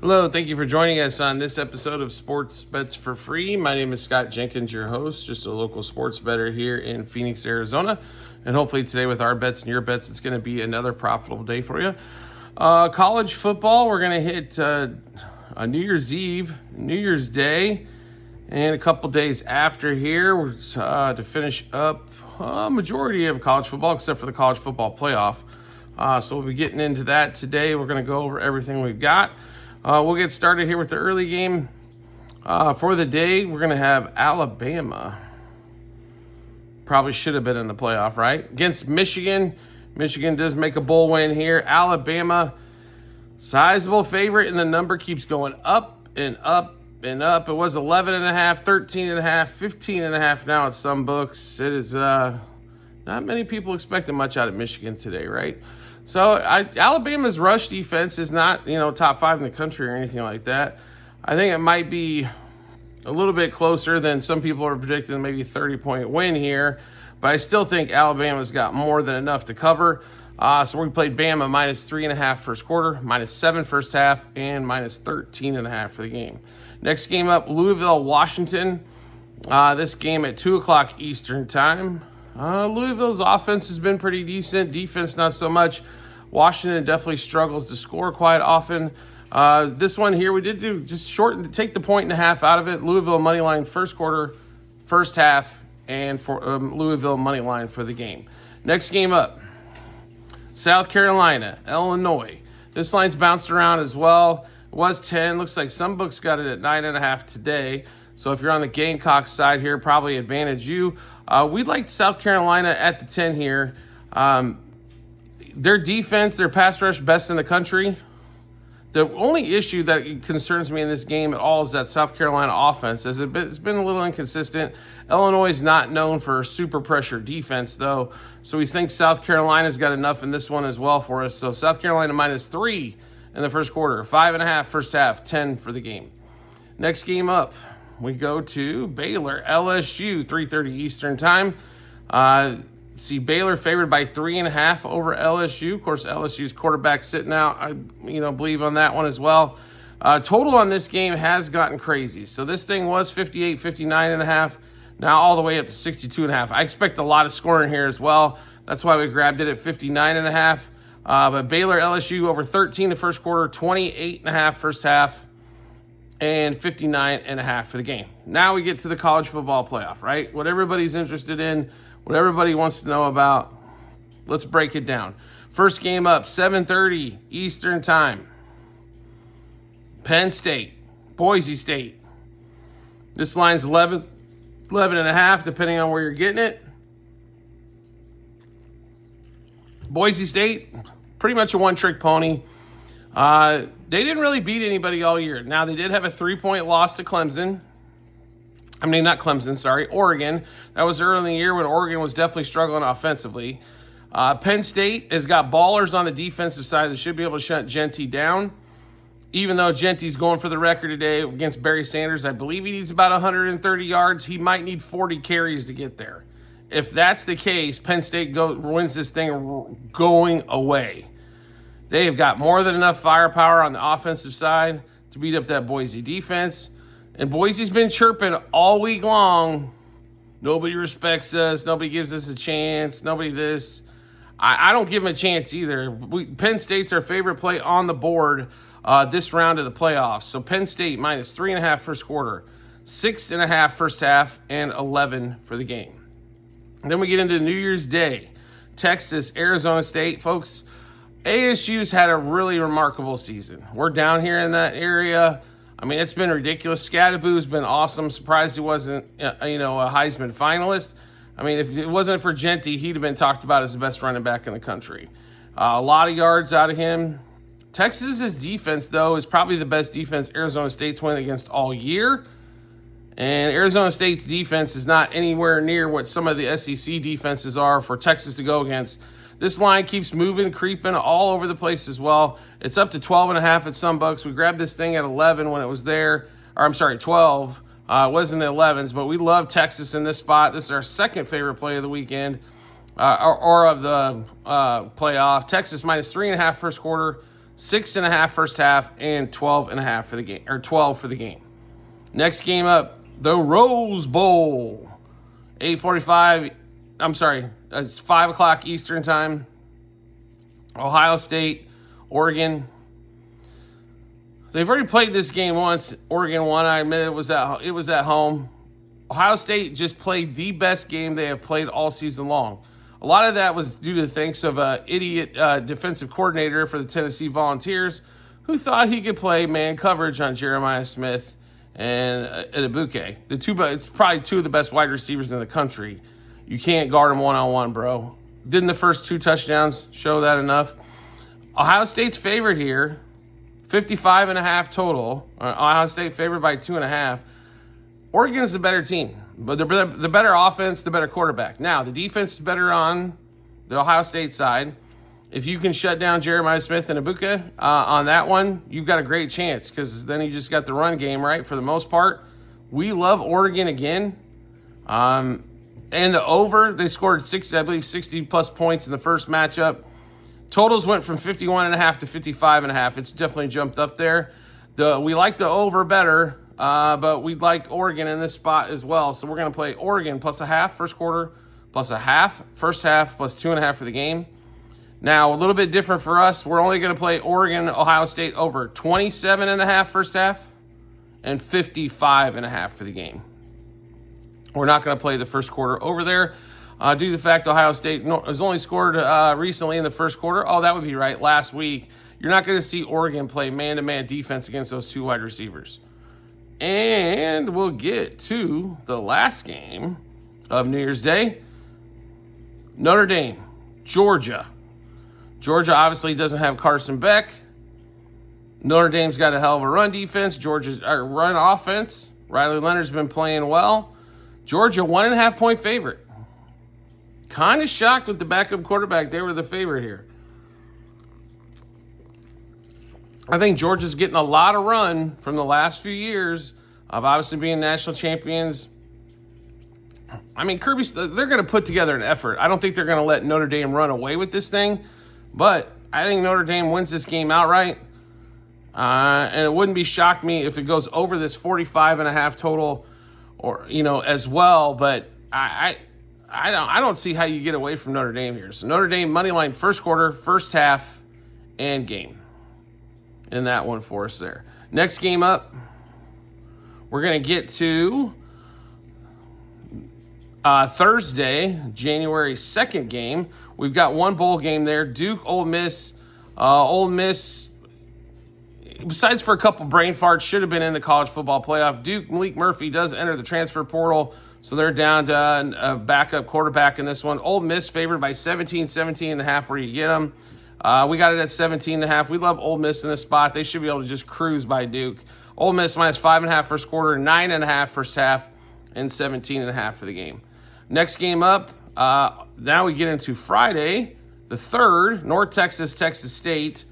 Hello, thank you for joining us on this episode of Sports Bets for Free. My name is Scott Jenkins, your host, just a local sports bettor here in Phoenix, Arizona. And hopefully today with our bets and your bets, it's going to be another profitable day for you. College football, we're going to hit a New Year's Eve, New Year's Day, and a couple days after here to finish up a majority of college football, except for the college football playoff. So we'll be getting into that today. We're going to go over everything we've got. We'll get started here with the early game. For the day, we're going to have Alabama. Probably should have been in the playoff, right? Against Michigan. Michigan does make a bowl win here. Alabama, sizable favorite, and the number keeps going up and up and up. It was 11.5, 13.5, 15.5 now at some books. It is not many people expecting much out of Michigan today, right? So Alabama's rush defense is not, top 5 in the country or anything like that. I think it might be a little bit closer than some people are predicting, maybe a 30-point win here. But I still think Alabama's got more than enough to cover. So we played Bama minus 3.5 first quarter, minus 7 first half, and minus 13.5 for the game. Next game up, Louisville, Washington. This game at 2 o'clock Eastern time. Louisville's offense has been pretty decent. Defense, not so much. Washington definitely struggles to score quite often. This one here, we did do just shorten, take the 1.5 out of it. Louisville money line first quarter, first half, and for Louisville money line for the game. Next game up, South Carolina, Illinois. This line's bounced around as well. It was 10. Looks like some books got it at 9.5 today. So if you're on the Gamecocks side here, probably advantage you. We'd like South Carolina at the 10 here. Their defense, their pass rush, best in the country. The only issue that concerns me in this game at all is that South Carolina offense. It's been a little inconsistent. Illinois is not known for super pressure defense, though. So we think South Carolina's got enough in this one as well for us. So South Carolina minus 3 in the first quarter, 5.5 first half, 10 for the game. Next game up, we go to Baylor, LSU, 3:30 Eastern time. See Baylor favored by 3.5 over LSU. Of course, LSU's quarterback sitting out. I believe on that one as well. Total on this game has gotten crazy. So this thing was 58, 59.5. Now all the way up to 62.5. I expect a lot of scoring here as well. That's why we grabbed it at 59.5. But Baylor, LSU over 13 the first quarter, 28.5 first half, and 59.5 for the game. Now we get to the college football playoff, right? What everybody's interested in, what everybody wants to know about. Let's break it down. First game up, 7:30 Eastern time. Penn State, Boise State. This line's 11.5, depending on where you're getting it. Boise State, pretty much a one-trick pony. They didn't really beat anybody all year. Now, they did have a 3-point loss to Clemson. Oregon. That was early in the year when Oregon was definitely struggling offensively. Penn State has got ballers on the defensive side that should be able to shut Genty down. Even though Genty's going for the record today against Barry Sanders, I believe he needs about 130 yards. He might need 40 carries to get there. If that's the case, Penn State wins this thing going away. They have got more than enough firepower on the offensive side to beat up that Boise defense. And Boise's been chirping all week long. Nobody respects us. Nobody gives us a chance. Nobody this. I don't give them a chance either. Penn State's our favorite play on the board this round of the playoffs. So Penn State minus 3.5 first quarter, 6.5 first half, and 11 for the game. And then we get into New Year's Day. Texas, Arizona State. Folks, ASU's had a really remarkable season. We're down here in that area. I mean, it's been ridiculous. Scadaboo's been awesome. Surprised he wasn't, a Heisman finalist. I mean, if it wasn't for Genty, he'd have been talked about as the best running back in the country. A lot of yards out of him. Texas's defense, though, is probably the best defense Arizona State's won against all year. And Arizona State's defense is not anywhere near what some of the SEC defenses are for Texas to go against. This line keeps moving, creeping all over the place as well. It's up to 12.5 at some books. We grabbed this thing at 11 when it was there. 12. It wasn't the 11s, but we love Texas in this spot. This is our second favorite play of the weekend, or of the playoff. Texas minus 3.5 first quarter, 6.5 first half, and 12.5 for the game, or 12 for the game. Next game up, the Rose Bowl. 8:45, I'm sorry, it's 5 o'clock Eastern time. Ohio State, Oregon. They've already played this game once. Oregon won. I admit it was at home. Ohio State just played the best game they have played all season long. A lot of that was due to the thanks of an idiot defensive coordinator for the Tennessee Volunteers who thought he could play man coverage on Jeremiah Smith and Ibuke. It's probably two of the best wide receivers in the country. You can't guard them one-on-one, bro. Didn't the first 2 touchdowns show that enough? Ohio State's favorite here, 55.5 total. Ohio State favored by 2.5. Oregon's the better team, but the better offense, the better quarterback. Now, the defense is better on the Ohio State side. If you can shut down Jeremiah Smith and Ibuka on that one, you've got a great chance because then you just got the run game, right, for the most part. We love Oregon again. And the over, they scored 60-plus points in the first matchup. Totals went from 51.5 to 55.5. It's definitely jumped up there. We like the over better. But we'd like Oregon in this spot as well. So we're going to play Oregon plus a half first quarter, plus a half first half, plus 2.5 for the game. Now, a little bit different for us. We're only going to play Oregon, Ohio State over 27.5 first half and 55.5 for the game. We're not going to play the first quarter over there due to the fact Ohio State has only scored recently in the first quarter. Oh, that would be right. Last week. You're not going to see Oregon play man-to-man defense against those 2 wide receivers. And we'll get to the last game of New Year's Day. Notre Dame, Georgia. Georgia obviously doesn't have Carson Beck. Notre Dame's got a hell of a run defense. Georgia's run offense. Riley Leonard's been playing well. Georgia, 1.5 point favorite. Kind of shocked with the backup quarterback. They were the favorite here. I think Georgia's getting a lot of run from the last few years of obviously being national champions. I mean, they're going to put together an effort. I don't think they're going to let Notre Dame run away with this thing, but I think Notre Dame wins this game outright. And it wouldn't be shocked me if it goes over this 45.5 total or, as well, but I don't see how you get away from Notre Dame here. So Notre Dame money line first quarter, first half, and game. In that one for us there. Next game up, we're going to get to Thursday, January 2nd game. We've got one bowl game there. Duke, Ole Miss. Ole Miss, besides for a couple brain farts, should have been in the college football playoff. Duke, Malik Murphy does enter the transfer portal, so they're down to a backup quarterback in this one. Ole Miss favored by 17.5 where you get them. We got it at 17.5. We love Ole Miss in this spot. They should be able to just cruise by Duke. Ole Miss minus 5.5 first quarter, 9.5 first half, and 17.5 for the game. Next game up, now we get into Friday, the 3rd, North Texas, Texas State.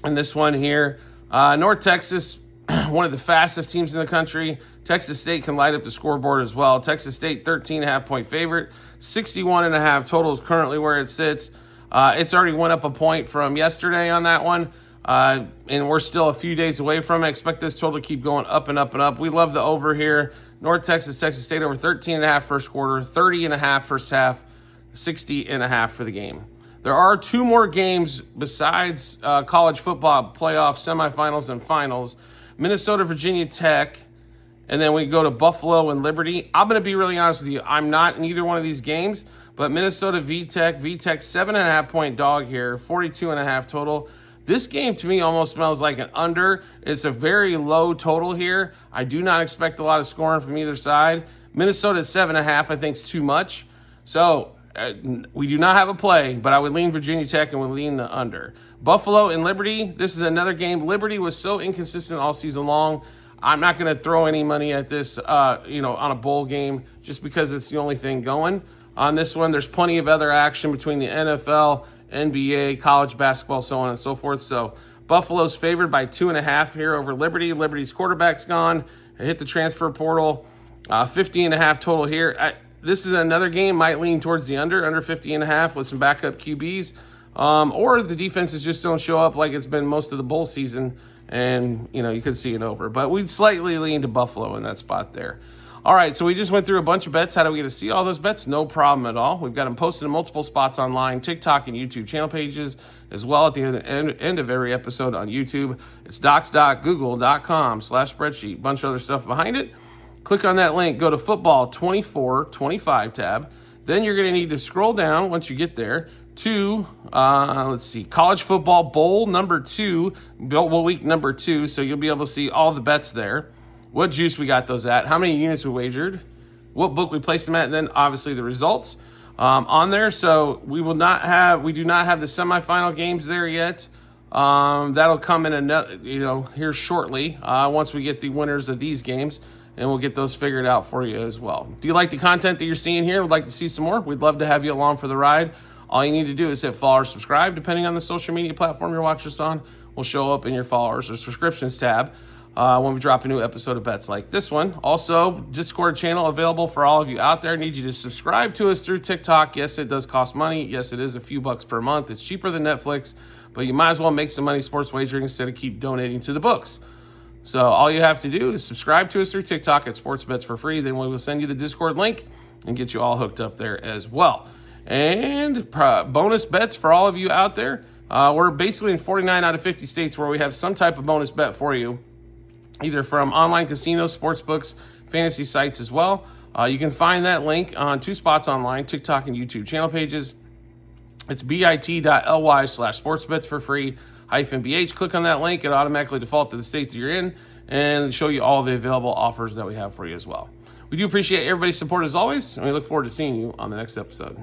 And this one here, North Texas, one of the fastest teams in the country. Texas State can light up the scoreboard as well. Texas State, 13.5 point favorite. 61.5 total is currently where it sits. It's already went up a point from yesterday on that one, and we're still a few days away from it. I expect this total to keep going up and up and up. We love the over here. North Texas, Texas State over 13.5 first quarter, 30.5 first half, 60.5 for the game. There are 2 more games besides college football playoff semifinals and finals. Minnesota, Virginia Tech, and then we go to Buffalo and Liberty. I'm going to be really honest with you. I'm not in either one of these games. But Minnesota VTech 7.5 point dog here, 42.5 total. This game to me almost smells like an under. It's a very low total here. I do not expect a lot of scoring from either side. Minnesota 7.5 I think is too much. So we do not have a play, but I would lean Virginia Tech and would lean the under. Buffalo and Liberty, this is another game. Liberty was so inconsistent all season long. I'm not going to throw any money at this, on a bowl game just because it's the only thing going. On this one, there's plenty of other action between the NFL, NBA, college basketball, so on and so forth. So Buffalo's favored by 2.5 here over Liberty. Liberty's quarterback's gone. I hit the transfer portal. 50.5 total here. This is another game, might lean towards the under 50.5 with some backup QBs. or the defenses just don't show up like it's been most of the bowl season, and you could see it over. But we'd slightly lean to Buffalo in that spot there. All right, so we just went through a bunch of bets. How do we get to see all those bets? No problem at all. We've got them posted in multiple spots online, TikTok and YouTube channel pages, as well at the end of every episode on YouTube. It's docs.google.com/spreadsheet. Bunch of other stuff behind it. Click on that link, go to Football 24-25 tab. Then you're going to need to scroll down once you get there to, College Football Bowl number 2, Bowl week number 2. So you'll be able to see all the bets there. What juice we got those at, how many units we wagered, what book we placed them at, and then obviously the results on there. So we do not have the semifinal games there yet. That'll come in here shortly once we get the winners of these games, and we'll get those figured out for you as well. Do you like the content that you're seeing here? Would like to see some more? We'd love to have you along for the ride. All you need to do is hit follow or subscribe, depending on the social media platform you're watching us on. Will show up in your followers or subscriptions tab when we drop a new episode of bets like this one. Also, Discord channel available for all of you out there. Need you to subscribe to us through TikTok. Yes, it does cost money. Yes, it is a few bucks per month. It's cheaper than Netflix, but you might as well make some money sports wagering instead of keep donating to the books. So all you have to do is subscribe to us through TikTok at Sports Bets for free. Then we will send you the Discord link and get you all hooked up there as well. And bonus bets for all of you out there. We're basically in 49 out of 50 states where we have some type of bonus bet for you, either from online casinos, sports books, fantasy sites as well. You can find that link on 2 spots online, TikTok and YouTube channel pages. It's bit.ly/sportsbets for free -BH. Click on that link. It automatically default to the state that you're in and show you all the available offers that we have for you as well. We do appreciate everybody's support as always, and we look forward to seeing you on the next episode.